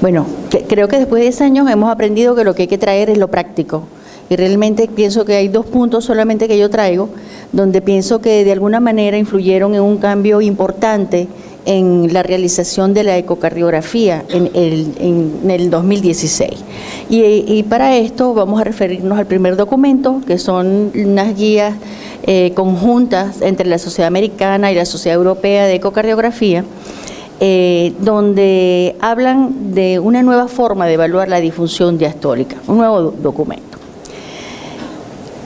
Bueno, creo que después de 10 años hemos aprendido que lo que hay que traer es lo práctico. Y realmente pienso que hay 2 puntos solamente que yo traigo, donde pienso que de alguna manera influyeron en un cambio importante en la realización de la ecocardiografía en el 2016. Y para esto vamos a referirnos al primer documento, que son unas guías conjuntas entre la Sociedad Americana y la Sociedad Europea de Ecocardiografía, donde hablan de una nueva forma de evaluar la disfunción diastólica, un nuevo documento.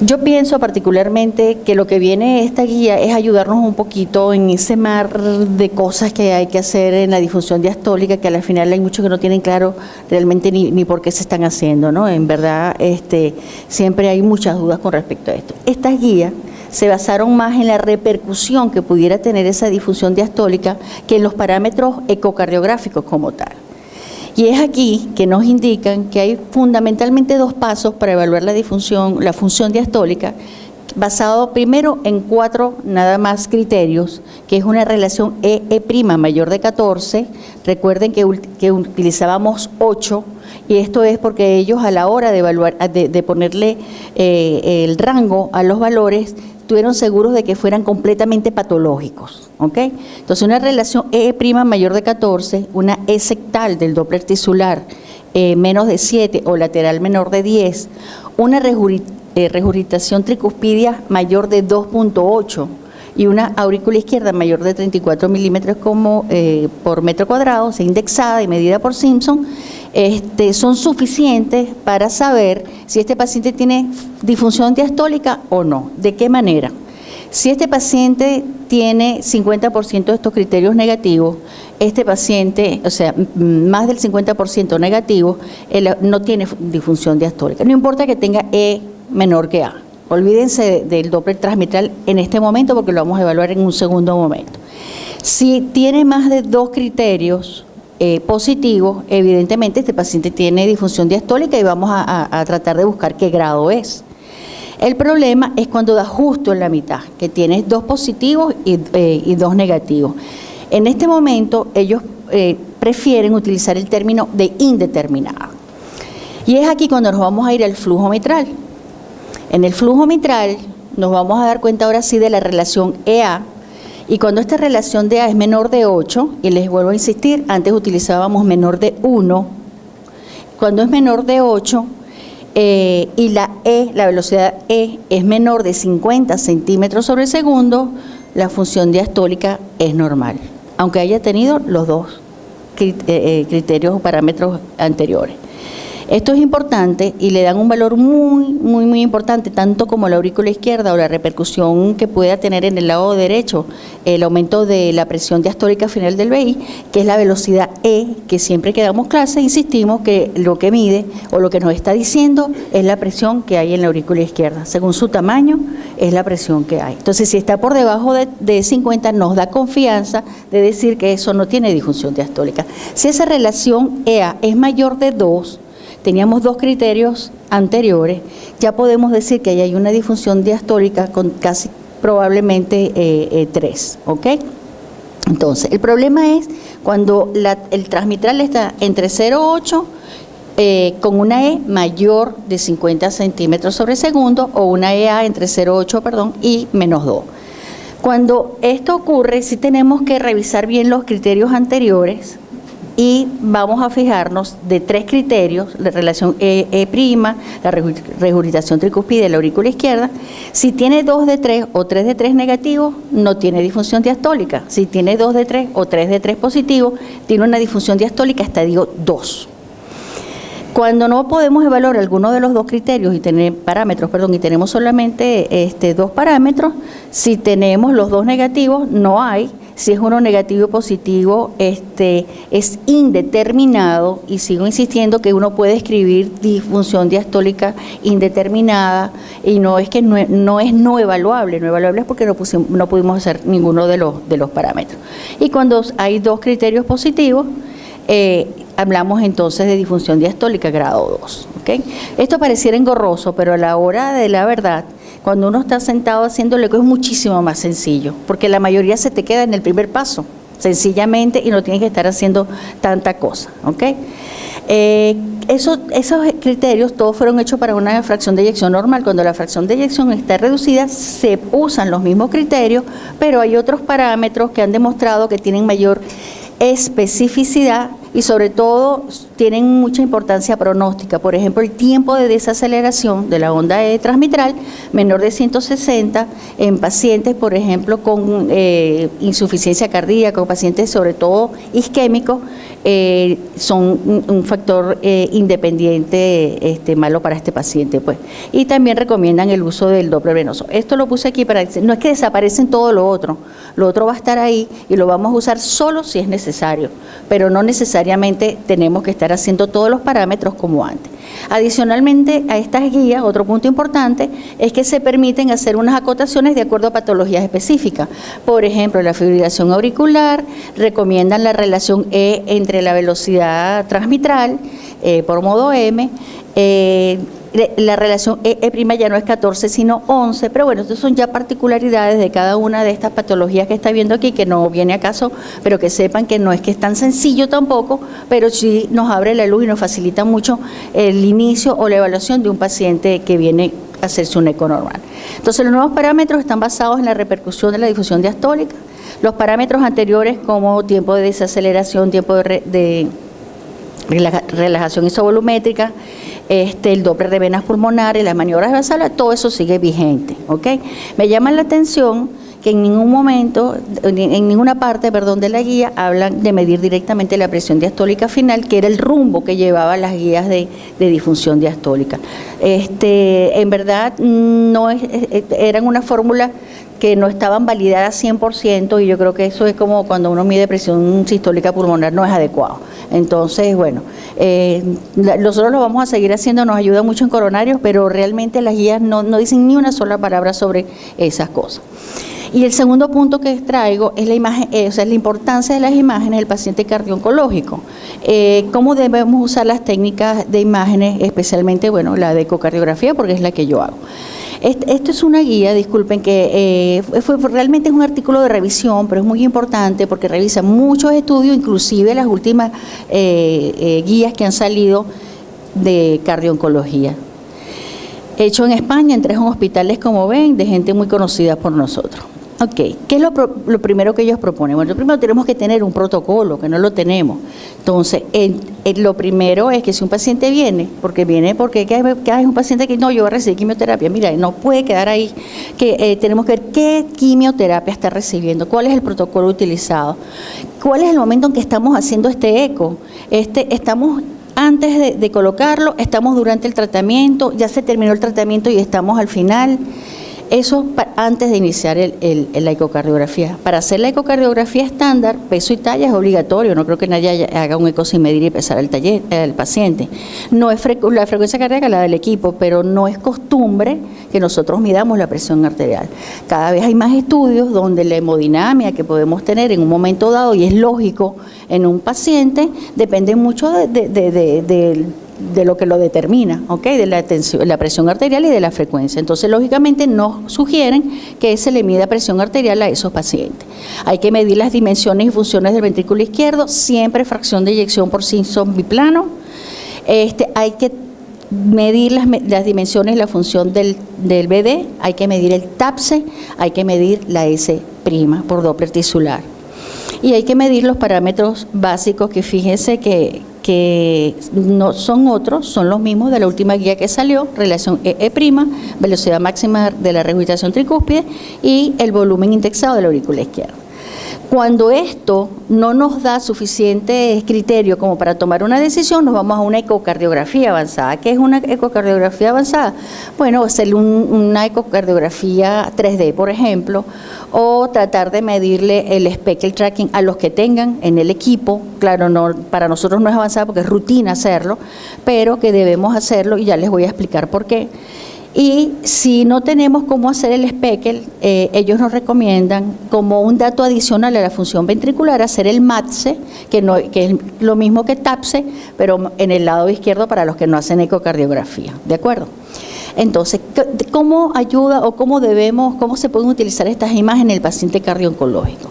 Yo pienso particularmente que lo que viene esta guía es ayudarnos un poquito en ese mar de cosas que hay que hacer en la disfunción diastólica, que al final hay muchos que no tienen claro realmente ni por qué se están haciendo, ¿no? En verdad, siempre hay muchas dudas con respecto a esto. Estas guías se basaron más en la repercusión que pudiera tener esa disfunción diastólica que en los parámetros ecocardiográficos como tal. Y es aquí que nos indican que hay fundamentalmente 2 pasos para evaluar la función diastólica, basado primero en 4 nada más criterios, que es una relación E' mayor de 14. Recuerden que utilizábamos 8, y esto es porque ellos a la hora de evaluar, de ponerle el rango a los valores, estuvieron seguros de que fueran completamente patológicos, ¿ok? Entonces, una relación E' mayor de 14, una E sectal del Doppler tisular menos de 7 o lateral menor de 10, una regurgitación tricuspidia mayor de 2.8 y una aurícula izquierda mayor de 34 milímetros por metro cuadrado, o sea, indexada y medida por Simpson, son suficientes para saber si este paciente tiene disfunción diastólica o no. ¿De qué manera? Si este paciente tiene 50% de estos criterios negativos, este paciente, o sea, más del 50% negativo, no tiene disfunción diastólica. No importa que tenga E menor que A. Olvídense del Doppler transmitral en este momento porque lo vamos a evaluar en un segundo momento. Si tiene más de 2 criterios positivos, evidentemente este paciente tiene disfunción diastólica y vamos a tratar de buscar qué grado es. El problema es cuando da justo en la mitad, que tienes 2 positivos y 2 negativos. En este momento ellos prefieren utilizar el término de indeterminado. Y es aquí cuando nos vamos a ir al flujo mitral. En el flujo mitral nos vamos a dar cuenta ahora sí de la relación EA, y cuando esta relación de A es menor de 8, y les vuelvo a insistir, antes utilizábamos menor de 1, cuando es menor de 8 y la velocidad E es menor de 50 centímetros sobre segundo, la función diastólica es normal, aunque haya tenido los 2 criterios o parámetros anteriores. Esto es importante y le dan un valor muy importante, tanto como la aurícula izquierda o la repercusión que pueda tener en el lado derecho, el aumento de la presión diastólica final del VI, que es la velocidad E, que siempre que damos clase insistimos que lo que mide o lo que nos está diciendo es la presión que hay en la aurícula izquierda. Según su tamaño, es la presión que hay. Entonces, si está por debajo de 50, nos da confianza de decir que eso no tiene disfunción diastólica. Si esa relación EA es mayor de 2, teníamos 2 criterios anteriores, ya podemos decir que ahí hay una disfunción diastólica con casi probablemente 3, ¿ok? Entonces, el problema es cuando el transmitral está entre 0,8 con una E mayor de 50 centímetros sobre segundo o una EA entre 0,8, y menos 2. Cuando esto ocurre, sí tenemos que revisar bien los criterios anteriores, y vamos a fijarnos de 3 criterios, la relación E', la regurgitación tricuspide de la aurícula izquierda. Si tiene 2 de 3 o 3 de 3 negativos, no tiene disfunción diastólica. Si tiene 2 de 3 o 3 de 3 positivos, tiene una disfunción diastólica estadio 2. Cuando no podemos evaluar alguno de los 2 criterios y y tenemos solamente 2 parámetros, si tenemos los 2 negativos, no hay. Si es uno negativo o positivo, es indeterminado, y sigo insistiendo que uno puede escribir disfunción diastólica indeterminada, y no es que no es no evaluable es porque no pudimos hacer ninguno de los parámetros. Y cuando hay 2 criterios positivos, hablamos entonces de disfunción diastólica grado 2. ¿Okay? Esto pareciera engorroso, pero a la hora de la verdad, cuando uno está sentado haciendo el eco es muchísimo más sencillo, porque la mayoría se te queda en el primer paso, sencillamente, y no tienes que estar haciendo tanta cosa. ¿Okay? Esos criterios todos fueron hechos para una fracción de eyección normal. Cuando la fracción de eyección está reducida, se usan los mismos criterios, pero hay otros parámetros que han demostrado que tienen mayor especificidad y sobre todo tienen mucha importancia pronóstica. Por ejemplo, el tiempo de desaceleración de la onda transmitral menor de 160 en pacientes, por ejemplo, con insuficiencia cardíaca, o pacientes sobre todo isquémicos, son un factor independiente malo para este paciente, pues. Y también recomiendan el uso del Doppler venoso. Esto lo puse aquí para decir, no es que desaparecen todo lo otro va a estar ahí y lo vamos a usar solo si es necesario, pero no necesariamente tenemos que estar haciendo todos los parámetros como antes. Adicionalmente a estas guías, otro punto importante es que se permiten hacer unas acotaciones de acuerdo a patologías específicas. Por ejemplo, la fibrilación auricular, recomiendan la relación E entre la velocidad transmitral por modo M, la relación E' ya no es 14 sino 11, pero bueno, estas son ya particularidades de cada una de estas patologías que está viendo aquí, que no viene a caso, pero que sepan que no es que es tan sencillo tampoco, pero sí nos abre la luz y nos facilita mucho el inicio o la evaluación de un paciente que viene a hacerse un eco normal. Entonces los nuevos parámetros están basados en la repercusión de la difusión diastólica. Los parámetros anteriores como tiempo de desaceleración, tiempo de relajación isovolumétrica, el Doppler de venas pulmonares, las maniobras de Valsalva, todo eso sigue vigente. ¿Okay? Me llama la atención que en ningún momento, en ninguna parte, de la guía hablan de medir directamente la presión diastólica final, que era el rumbo que llevaban las guías de disfunción diastólica. En verdad, no eran una fórmula que no estaban validadas 100%, y yo creo que eso es como cuando uno mide presión sistólica pulmonar, no es adecuado. Entonces, bueno, nosotros lo vamos a seguir haciendo, nos ayuda mucho en coronarios, pero realmente las guías no dicen ni una sola palabra sobre esas cosas. Y el segundo punto que traigo es la imagen, la importancia de las imágenes del paciente cardio-oncológico. ¿Cómo debemos usar las técnicas de imágenes, especialmente, bueno, la de ecocardiografía, porque es la que yo hago? Esto es una guía, disculpen, que realmente es un artículo de revisión, pero es muy importante porque revisa muchos estudios, inclusive las últimas guías que han salido de cardio-oncología. Hecho en España, en 3 hospitales, como ven, de gente muy conocida por nosotros. Ok, ¿qué es lo primero que ellos proponen? Bueno, primero tenemos que tener un protocolo, que no lo tenemos. Entonces, lo primero es que si un paciente viene que hay un paciente que no, yo voy a recibir quimioterapia, mira, no puede quedar ahí, que tenemos que ver qué quimioterapia está recibiendo, cuál es el protocolo utilizado, cuál es el momento en que estamos haciendo este eco, estamos antes de colocarlo, estamos durante el tratamiento, ya se terminó el tratamiento y estamos al final. Eso antes de iniciar la ecocardiografía. Para hacer la ecocardiografía estándar, peso y talla es obligatorio, no creo que nadie haga un eco sin medir y pesar el paciente. No es la frecuencia cardíaca la del equipo, pero no es costumbre que nosotros midamos la presión arterial. Cada vez hay más estudios donde la hemodinamia que podemos tener en un momento dado, y es lógico en un paciente, depende mucho de lo que lo determina, ¿okay? De la presión arterial y de la frecuencia. Entonces, lógicamente, nos sugieren que se le mida presión arterial a esos pacientes. Hay que medir las dimensiones y funciones del ventrículo izquierdo, siempre fracción de eyección por Simpson biplano. Hay que medir las dimensiones y la función del BD, hay que medir el TAPSE, hay que medir la S' por Doppler tisular. Y hay que medir los parámetros básicos que fíjense que no son otros, son los mismos de la última guía que salió, relación E', velocidad máxima de la regurgitación tricúspide y el volumen indexado de la aurícula izquierda. Cuando esto no nos da suficiente criterio como para tomar una decisión, nos vamos a una ecocardiografía avanzada. ¿Qué es una ecocardiografía avanzada? Bueno, hacer una ecocardiografía 3D, por ejemplo, o tratar de medirle el speckle tracking a los que tengan en el equipo. Claro, para nosotros no es avanzada porque es rutina hacerlo, pero que debemos hacerlo y ya les voy a explicar por qué. Y si no tenemos cómo hacer el Speckle, ellos nos recomiendan como un dato adicional a la función ventricular hacer el MATSE, que es lo mismo que TAPSE, pero en el lado izquierdo para los que no hacen ecocardiografía, ¿de acuerdo? Entonces, ¿cómo ayuda o cómo se pueden utilizar estas imágenes en el paciente cardio-oncológico?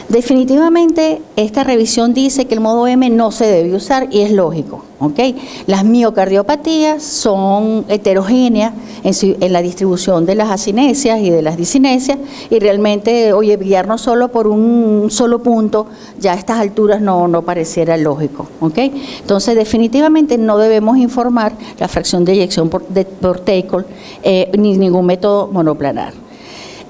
Definitivamente, esta revisión dice que el modo M no se debe usar y es lógico, ¿ok? Las miocardiopatías son heterogéneas en la distribución de las acinesias y de las dicinesias y realmente, guiarnos solo por un solo punto, ya a estas alturas no pareciera lógico, ¿ok? Entonces, definitivamente no debemos informar la fracción de eyección por Teicol ni ningún método monoplanar.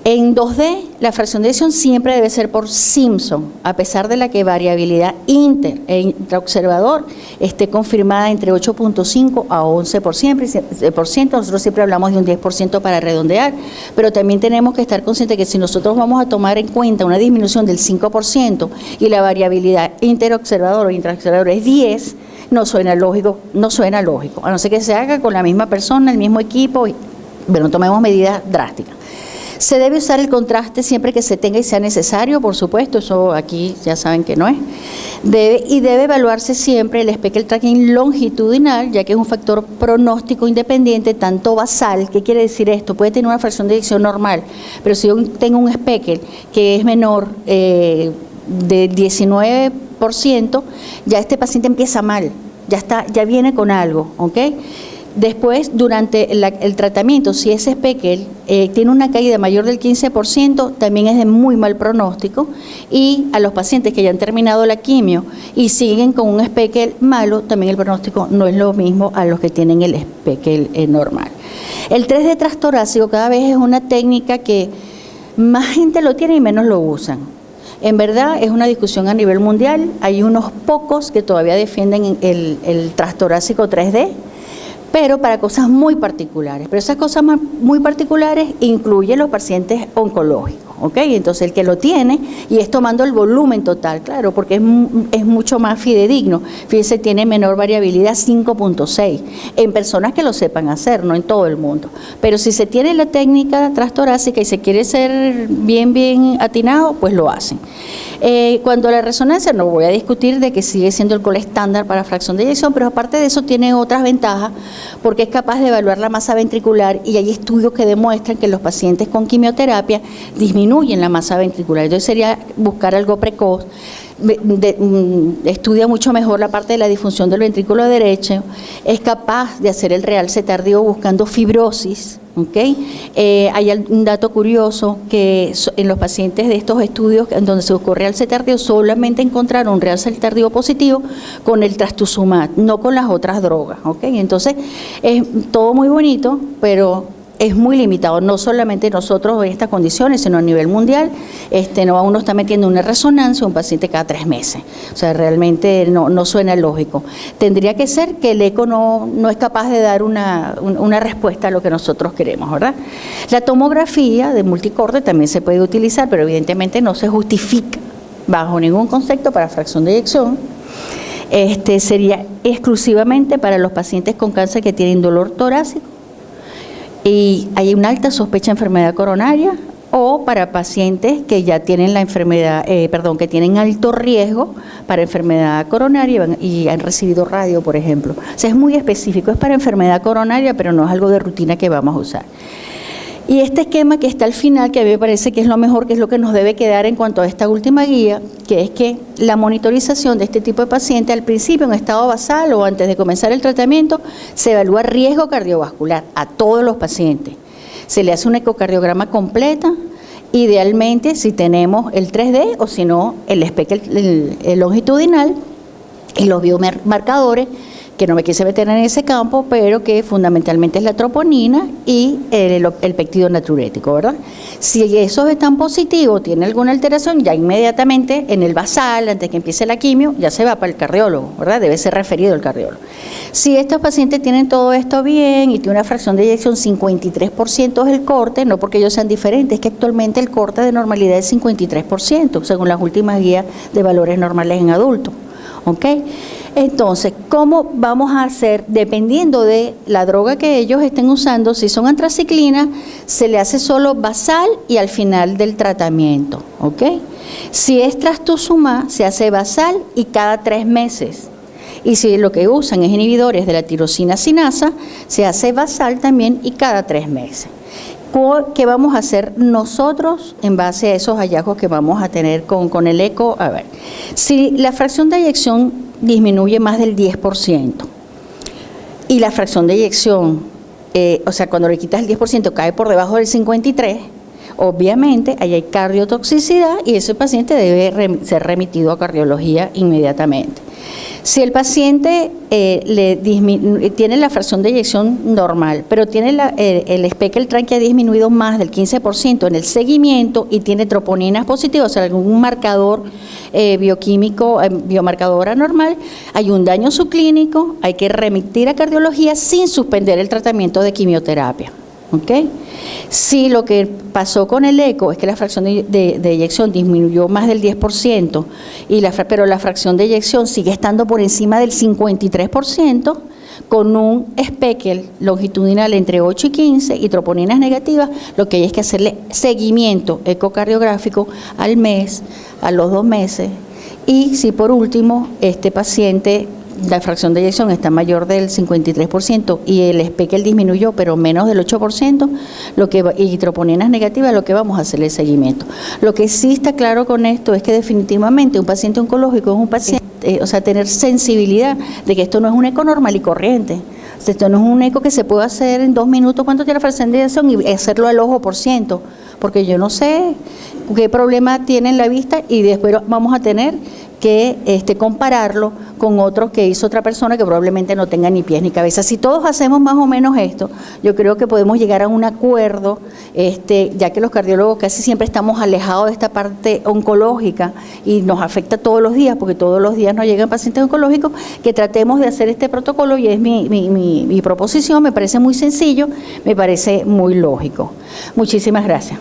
En 2D, la fracción de eyección siempre debe ser por Simpson, a pesar de la que variabilidad intraobservador esté confirmada entre 8.5 a 11%. Nosotros siempre hablamos de un 10% para redondear, pero también tenemos que estar conscientes que si nosotros vamos a tomar en cuenta una disminución del 5% y la variabilidad interobservador o intraobservador es 10%, no suena lógico, a no ser que se haga con la misma persona, el mismo equipo, bueno, tomemos medidas drásticas. Se debe usar el contraste siempre que se tenga y sea necesario, por supuesto, eso aquí ya saben que no es. Debe evaluarse siempre el Speckle tracking longitudinal, ya que es un factor pronóstico independiente, tanto basal. ¿Qué quiere decir esto? Puede tener una fracción de eyección normal, pero si yo tengo un Speckle que es menor de 19%, ya este paciente empieza mal, ya viene con algo, ¿ok? Después, durante el tratamiento, si ese Speckle tiene una caída mayor del 15%, también es de muy mal pronóstico, y a los pacientes que ya han terminado la quimio y siguen con un Speckle malo, también el pronóstico no es lo mismo a los que tienen el Speckle normal. El 3D transtorácico cada vez es una técnica que más gente lo tiene y menos lo usan. En verdad es una discusión a nivel mundial, hay unos pocos que todavía defienden el transtorácico 3D, pero para cosas muy particulares. Pero esas cosas muy particulares incluyen los pacientes oncológicos, ¿ok? Entonces el que lo tiene y es tomando el volumen total, claro, porque es mucho más fidedigno. Fíjense, tiene menor variabilidad, 5.6, en personas que lo sepan hacer, no en todo el mundo. Pero si se tiene la técnica transtorácica y se quiere ser bien atinado, pues lo hacen. Cuando la resonancia, no voy a discutir de que sigue siendo el gol estándar para fracción de eyección, pero aparte de eso tiene otras ventajas, porque es capaz de evaluar la masa ventricular y hay estudios que demuestran que los pacientes con quimioterapia disminuyen la masa ventricular. Entonces sería buscar algo precoz. Estudia mucho mejor la parte de la disfunción del ventrículo derecho, es capaz de hacer el realce tardío buscando fibrosis, ¿ok? Hay un dato curioso que en los pacientes de estos estudios en donde se buscó realce tardío solamente encontraron un realce tardío positivo con el trastuzumab, no con las otras drogas, ¿ok? Entonces es todo muy bonito, pero es muy limitado, no solamente nosotros en estas condiciones, sino a nivel mundial. Uno está metiendo una resonancia a un paciente cada 3 meses. O sea, realmente no suena lógico. Tendría que ser que el eco no es capaz de dar una respuesta a lo que nosotros queremos, ¿verdad? La tomografía de multicorte también se puede utilizar, pero evidentemente no se justifica bajo ningún concepto para fracción de eyección. Sería exclusivamente para los pacientes con cáncer que tienen dolor torácico y hay una alta sospecha de enfermedad coronaria, o para pacientes que ya tienen la enfermedad, que tienen alto riesgo para enfermedad coronaria y han recibido radio, por ejemplo. O sea, es muy específico, es para enfermedad coronaria, pero no es algo de rutina que vamos a usar. Y este esquema que está al final, que a mí me parece que es lo mejor, que es lo que nos debe quedar en cuanto a esta última guía, que es que la monitorización de este tipo de paciente al principio en estado basal o antes de comenzar el tratamiento, se evalúa riesgo cardiovascular a todos los pacientes. Se le hace un ecocardiograma completa, idealmente si tenemos el 3D o si no el Speckle el longitudinal y los biomarcadores, que no me quise meter en ese campo, pero que fundamentalmente es la troponina y el péptido natriurético, ¿verdad? Si esos están positivos, tiene alguna alteración, ya inmediatamente en el basal, antes que empiece la quimio, ya se va para el cardiólogo, ¿verdad? Debe ser referido al cardiólogo. Si estos pacientes tienen todo esto bien y tiene una fracción de eyección 53% es el corte, no porque ellos sean diferentes, es que actualmente el corte de normalidad es 53%, según las últimas guías de valores normales en adultos, ¿ok? Entonces, ¿cómo vamos a hacer? Dependiendo de la droga que ellos estén usando, si son antraciclina, se le hace solo basal y al final del tratamiento, ¿ok? Si es trastuzumab, se hace basal y cada 3 meses. Y si lo que usan es inhibidores de la tirosina sinasa, se hace basal también y cada 3 meses. ¿Qué vamos a hacer nosotros en base a esos hallazgos que vamos a tener con el eco? A ver, si la fracción de eyección disminuye más del 10% y la fracción de eyección, o sea, cuando le quitas el 10% cae por debajo del 53%, obviamente ahí hay cardiotoxicidad y ese paciente debe ser remitido a cardiología inmediatamente. Si el paciente tiene la fracción de eyección normal, pero tiene el Speckle-Tran que ha disminuido más del 15% en el seguimiento y tiene troponinas positivas, o sea, algún marcador bioquímico, biomarcador anormal, hay un daño subclínico, hay que remitir a cardiología sin suspender el tratamiento de quimioterapia. ¿Okay? Si lo que pasó con el eco es que la fracción de eyección disminuyó más del 10%, pero la fracción de eyección sigue estando por encima del 53%, con un Speckle longitudinal entre 8 y 15 y troponinas negativas, lo que hay es que hacerle seguimiento ecocardiográfico al mes, a los 2 meses, y si por último este paciente la fracción de eyección está mayor del 53% y el Speckle disminuyó, pero menos del 8%, y troponinas negativas, lo que vamos a hacer es seguimiento. Lo que sí está claro con esto es que definitivamente un paciente oncológico es un paciente, o sea, tener sensibilidad de que esto no es un eco normal y corriente. O sea, esto no es un eco que se puede hacer en 2 minutos cuando tiene la fracción de eyección y hacerlo al ojo por ciento, porque yo no sé qué problema tiene en la vista y después vamos a tener que compararlo con otros que hizo otra persona que probablemente no tenga ni pies ni cabeza. Si todos hacemos más o menos esto, yo creo que podemos llegar a un acuerdo, ya que los cardiólogos casi siempre estamos alejados de esta parte oncológica y nos afecta todos los días, porque todos los días nos llegan pacientes oncológicos, que tratemos de hacer este protocolo y es mi proposición, me parece muy sencillo, me parece muy lógico. Muchísimas gracias.